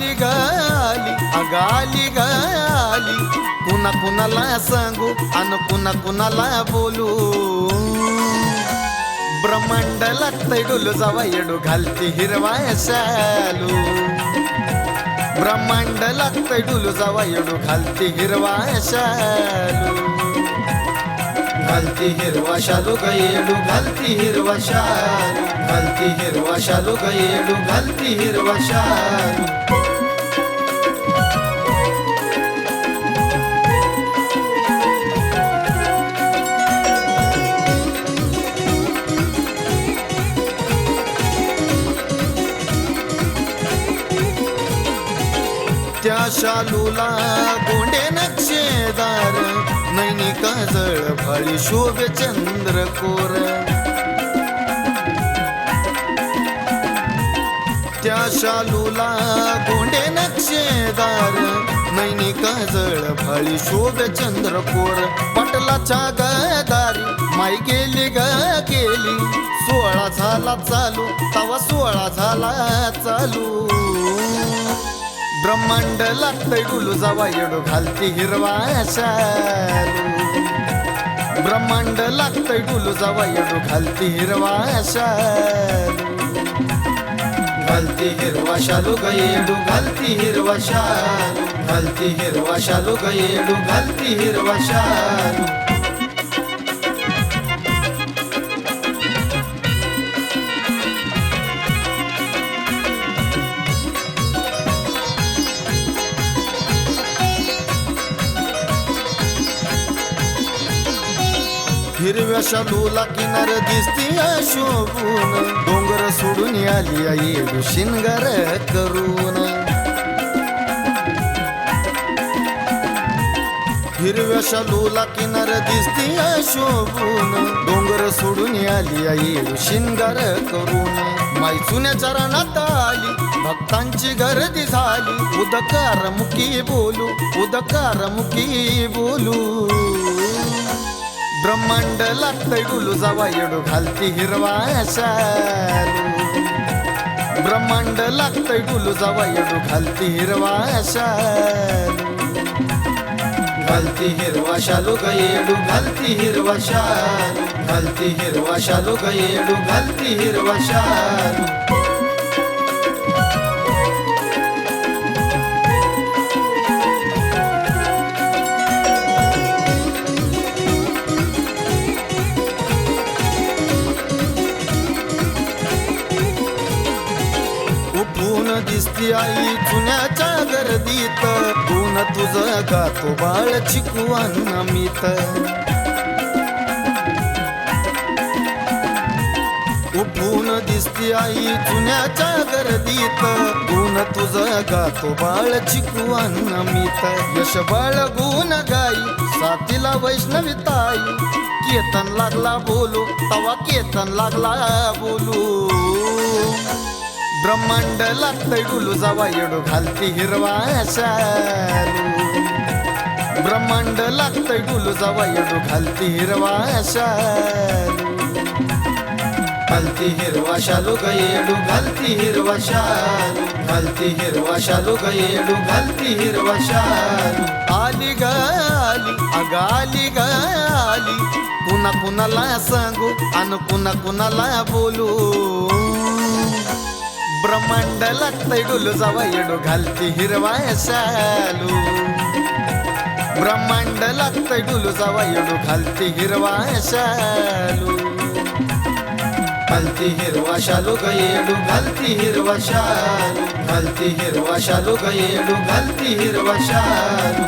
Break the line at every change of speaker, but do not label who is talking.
आली गाली अगाली गाली कुणा कुणाला सांगू अन कुणा कुणाला बोलू ब्रह्मांड लागतंय डोलू जावा येडू घालती हिरवा शालू ब्रह्मांड लागतंय डोलू जावा येडू घालती हिरवा शालू घालती हिरवा शालू गयेडू घालती हिरवा शालू घालती हिरवा शालू गयेडू घालती हिरवा शालू त्या शालूला गोंडे नक्षेदार नैनी काजळ भाळी शोभे चंद्रकोर त्या शालूला गोंडे नक्षेदार नैनी काजळ भाळी शोभे चंद्रकोर पटलाच्या गदारी माई गेली ग गेली 16 झाला चालू तवा 16 झाला चालू ब्रह्मांड लागतंय डोलू जावा येडू घालती हिरवा शालू ब्रह्मांड लागतंय डोलू जावा येडू घालती हिरवा शालू घालती हिरवा शालू गयेडू घालती हिरवा शालू घालती हिरवा शालू गयेडू घालती हिरवा शालू हिरव्या शालूला किनार दिसती शोभून डोंगर सोडून आली येडू शिंगार करून हिरव्या शालूला किनार दिसती शोभून डोंगर सोडून आली येडू शिंगार करून माई चुन्याच्या रानात आली भक्तांची गर्दी झाली उदकार मुखी बोलू उदकार मुखी बोलू ब्रह्मांड लागतंय डोलू जावा येडू घालती हिरवा शालू ब्रह्मांड लागतंय डोलू जावा येडू घालती हिरवा शालू घालती हिरवा शालू गयेडू घालती हिरवा शालू घालती हिरवा शालू गयेडू घालती हिरवा शालू उठून दिसती आई जुन्याच्या गर्दीत तून तुझं गातो बाळ चिकू अन्नमित उठून दिसती आई जुन्याच्या गर्दीत तून तुझं गातो बाळ चिकू अन्नमित यश बाळ गुण गाई साथीला वैष्णवी ताई कीर्तन लागला बोलू तवा कीर्तन लागला बोलू ब्रह्मांड लागतंय डोलू जावा येडू घालती हिरवा शालू ब्रह्मांड लागतंय डोलू जावा येडू घालती हिरवा शालू घालती हिरवा शालू गयेडू घालती हिरवा शालू घालती हिरवा शालू गयेडू घालती हिरवा शालू आली गाली अगाली गाली कुणा कुणाला सांगू अन कुणा कुणाला बोलू ब्रह्मांड लागतंय डोलू जावा येडू घालती हिरवा शालू ब्रह्मांड लागतंय डोलू जावा येडू घालती हिरवा शालू घालती हिरवा शालू गयेडू घालती हिरवा शालू घालती हिरवा शालू गयेडू घालती हिरवा शालू